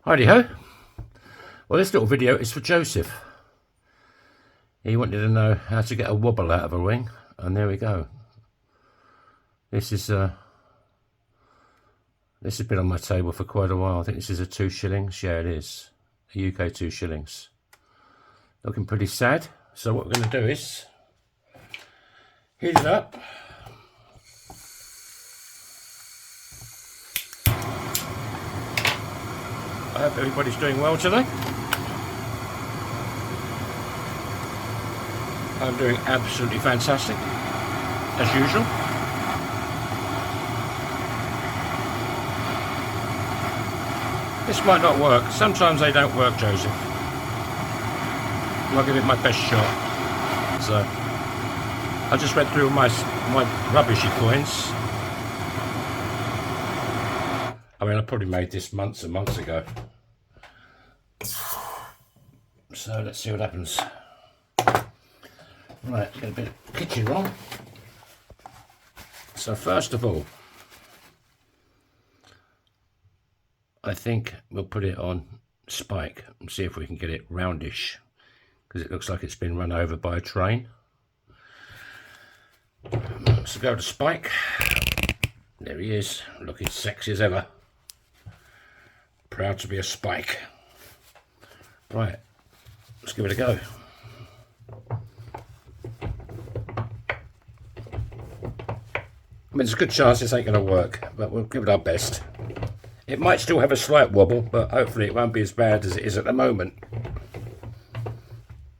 Righty ho. Well, this little video is for Joseph. He wanted to know how to get a wobble out of a ring, and there we go. This has been on my table for quite a while. I think this is a 2 shillings. Yeah, it is a UK 2 shillings. Looking pretty sad. So what we're going to do is heat it up. I hope everybody's doing well today. I'm doing absolutely fantastic, as usual. This might not work. Sometimes they don't work, Joseph. I'll give it my best shot. So, I just went through my rubbishy coins. I mean, I probably made this months and months ago. So let's see what happens. Right, get a bit of kitchen roll. So first of all, I think we'll put it on spike and see if we can get it roundish, because it looks like it's been run over by a train. So go to spike. There he is, looking sexy as ever. Proud to be a spike. Right, let's give it a go. I mean, there's a good chance this ain't going to work, but we'll give it our best. It might still have a slight wobble, but hopefully it won't be as bad as it is at the moment.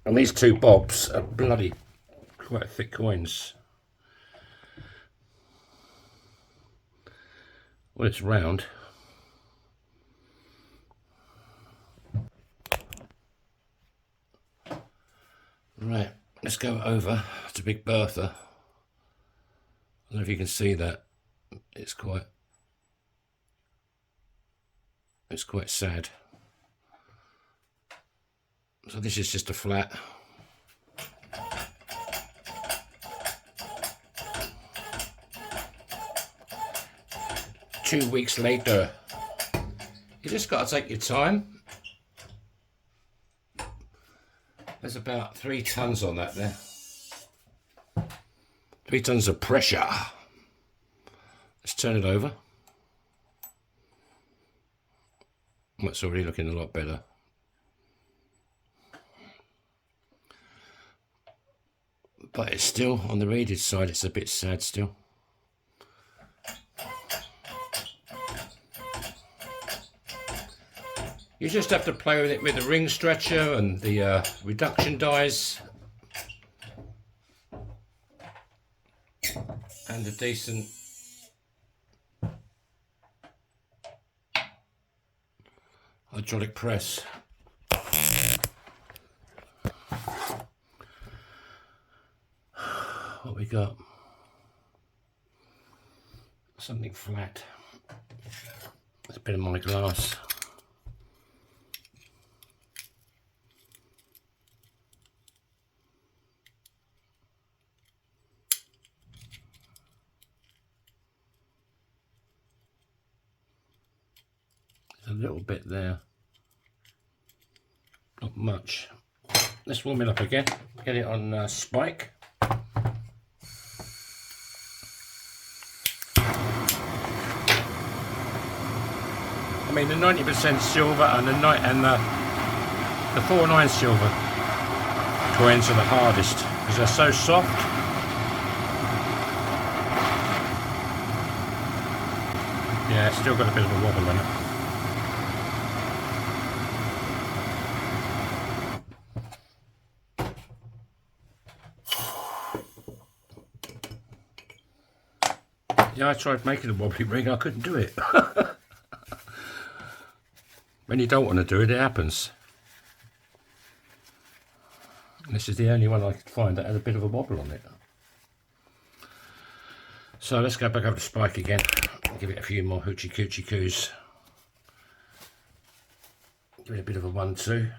And these 2 bobs are bloody quite thick coins. Well, it's round. Right, let's go over to Big Bertha. I don't know if you can see that. It's quite sad. So this is just a flat. Two weeks later. You just got to take your time. There's about 3 tons on that there. 3 tons of pressure. Let's turn it over. That's already looking a lot better. But it's still, on the raided side, it's a bit sad still. You just have to play with it with the ring stretcher and the reduction dies. And a decent hydraulic press. What we got? Something flat. There's a bit of my glass. A little bit there, not much. Let's warm it up again, get it on spike. I mean, the 90% silver and the 4.9 silver coins are the hardest because they're so soft. Yeah, it's still got a bit of a wobble on it. Yeah, I tried making a wobbly ring, I couldn't do it. When you don't want to do it, it happens. And this is the only one I could find that had a bit of a wobble on it. So let's go back over to spike again. Give it a few more hoochie coochie coos. Give it a bit of a 1-2.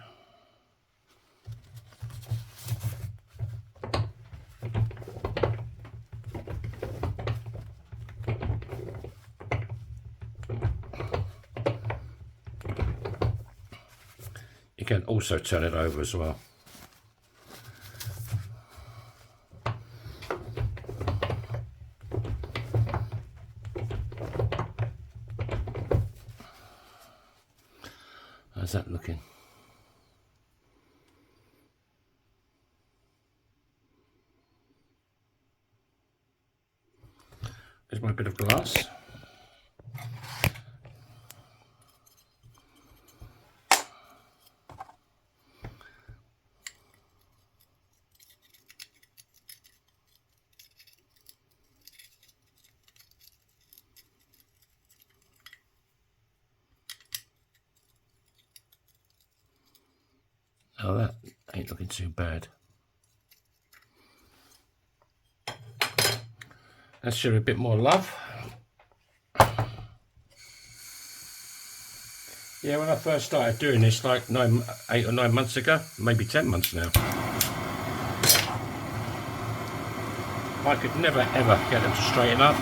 can also turn it over as well. How's that looking? There's my bit of glass. Oh, that ain't looking too bad. Let's show a bit more love. Yeah, when I first started doing this, like 8 or 9 months ago, maybe 10 months now, I could never ever get them to straighten up.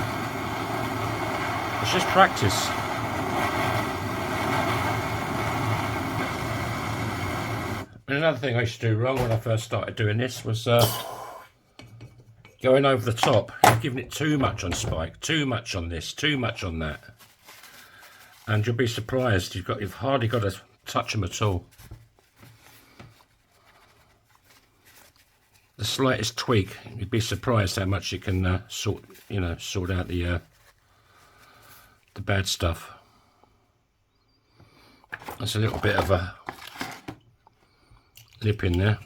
It's just practice. And another thing I used to do wrong when I first started doing this was going over the top, giving it too much on spike, too much on this, too much on that. And you'll be surprised, you've hardly got to touch them at all. The slightest tweak, you'd be surprised how much you can sort out the bad stuff. That's a little bit of a lip in there.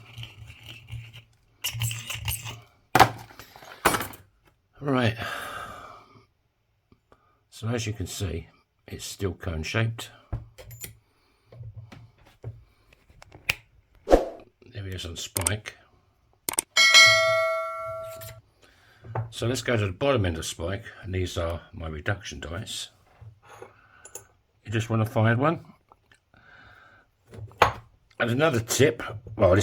Right, so as you can see, it's still cone shaped. There he is on spike. So let's go to the bottom end of spike, and these are my reduction dies. You just want to find one. And another tip, well,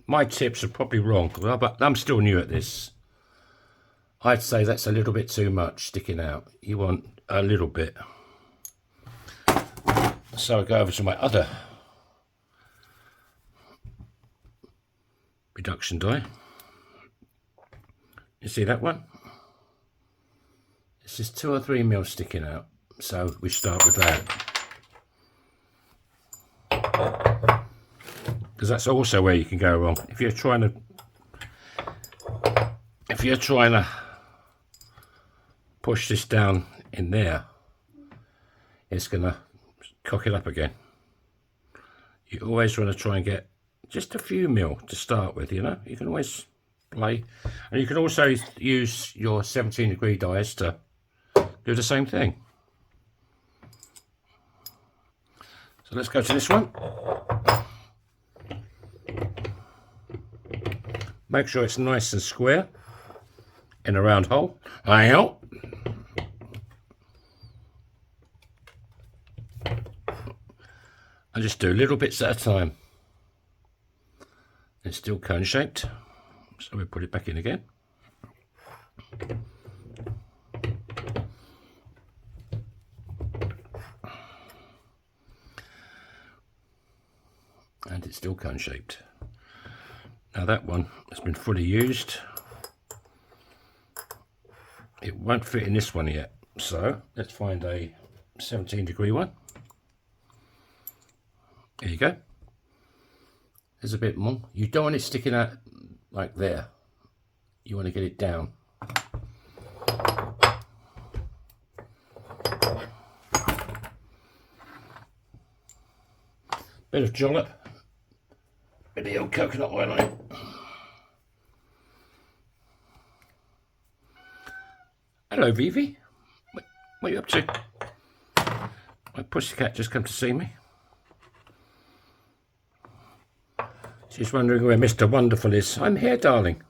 my tips are probably wrong, but I'm still new at this. I'd say that's a little bit too much sticking out. You want a little bit. So I go over to my other reduction die. You see that one? It's just 2 or 3 mil sticking out. So we start with that. Because that's also where you can go wrong. If you're trying to push this down in there, it's gonna cock it up again. You always want to try and get just a few mil to start with, you know. You can always play, and you can also use your 17-degree dies to do the same thing. So let's go to this one. Make sure it's nice and square in a round hole. I help. I just do little bits at a time. It's still cone shaped, so we put it back in again. And it's still cone shaped. Now that one has been fully used. It won't fit in this one yet, so let's find a 17-degree one. There you go. There's a bit more. You don't want it sticking out like there. You want to get it down. Bit of jollop. Bit of old coconut oil on it. Hello, Vivi. What are you up to? My pussycat just come to see me. She's wondering where Mr. Wonderful is. I'm here, darling.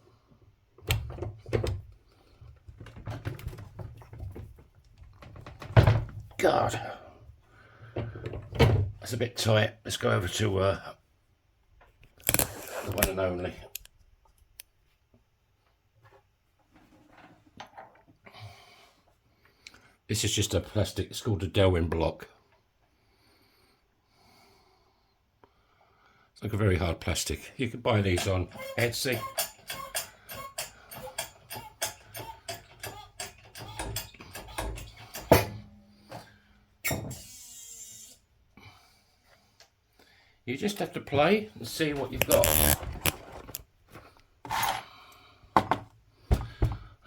God. That's a bit tight. Let's go over to the one and only. This is just a plastic, it's called a Delwyn block. like a very hard plastic. You can buy these on Etsy. You just have to play and see what you've got.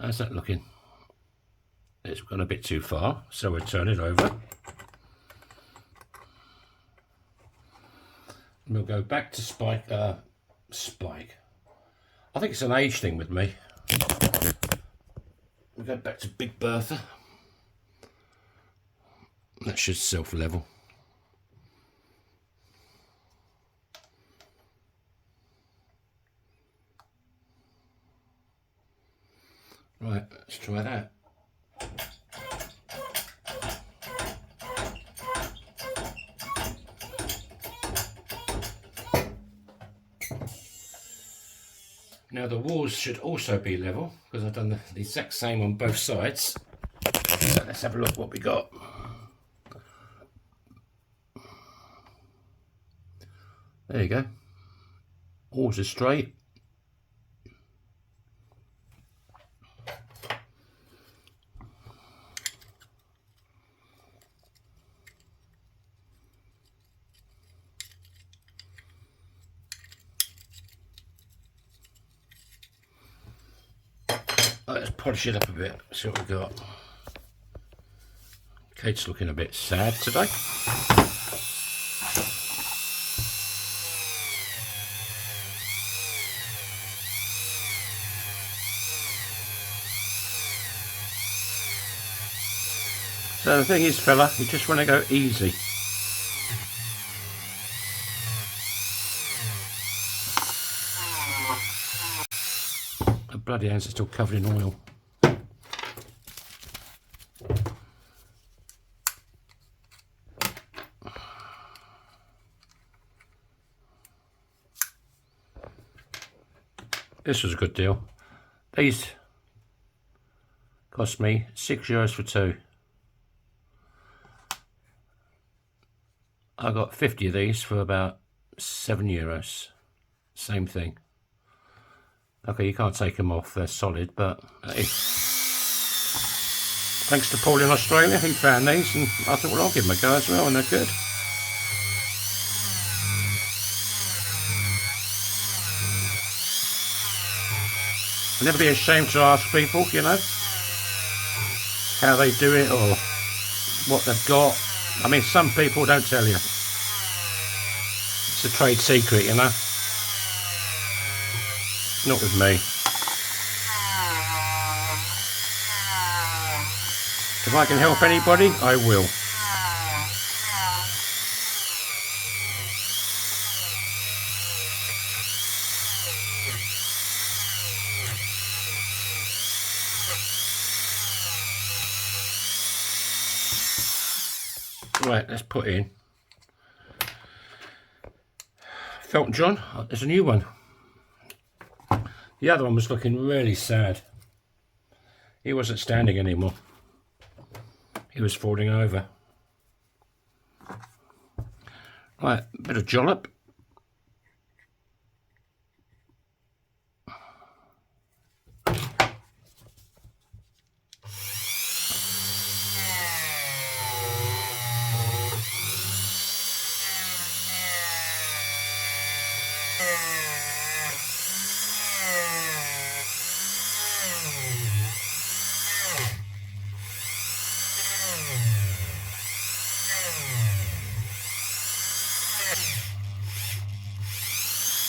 How's that looking? It's gone a bit too far, so we'll turn it over. We'll go back to Spike. Spike. I think it's an age thing with me. We'll go back to Big Bertha. That should self-level. Right, let's try that. Now the walls should also be level because I've done the exact same on both sides. So let's have a look what we got. There you go. Walls are straight. Let's polish it up a bit, see what we've got. Kate's looking a bit sad today. So the thing is, fella, you just want to go easy. The bloody hands are still covered in oil. This was a good deal. These cost me €6 for two. I got 50 of these for about €7. Same thing. Okay, you can't take them off, they're solid, but thanks to Paul in Australia, he found these, and I thought, well, I'll give them a go as well, and they're good. I'll never be ashamed to ask people, you know, how they do it or what they've got. I mean, some people don't tell you. It's a trade secret, you know. Not with me. If I can help anybody, I will. Right, let's put in Felton John. There's a new one. The other one was looking really sad. He wasn't standing anymore. He was falling over. Right, a bit of Jollop.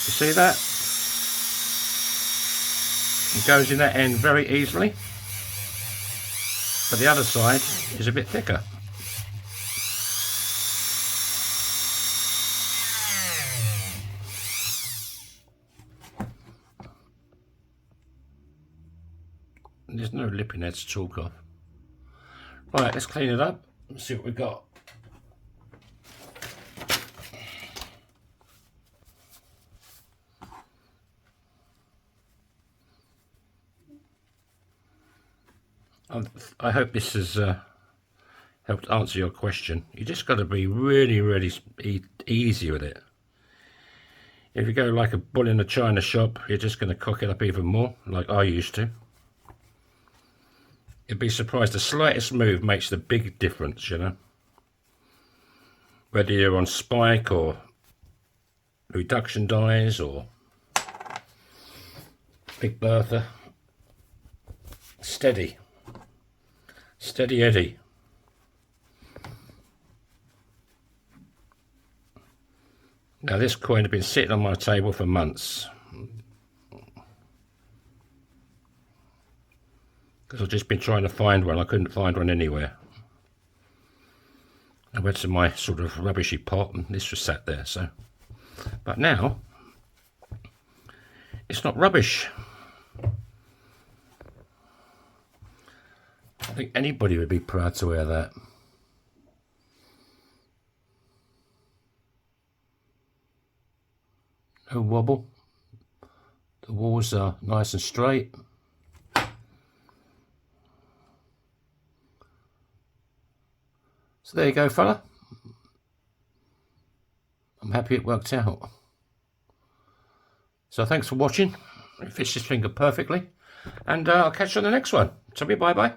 You see that? It goes in that end very easily, but the other side is a bit thicker. There's no lip in there to talk of. Right, let's clean it up and see what we've got. I hope this has helped answer your question. You just got to be really, really easy with it. If you go like a bull in a china shop, you're just going to cock it up even more, like I used to. You'd be surprised, the slightest move makes the big difference, you know. Whether you're on spike or reduction dies or Big Bertha. Steady. Steady Eddie. Now this coin had been sitting on my table for months, because I've just been trying to find one. I couldn't find one anywhere. I went to my sort of rubbishy pot and this was sat there. So, but now it's not rubbish. I think anybody would be proud to wear that. No wobble. The walls are nice and straight. So there you go, fella. I'm happy it worked out. So thanks for watching. It fits this finger perfectly. And I'll catch you on the next one. So bye bye.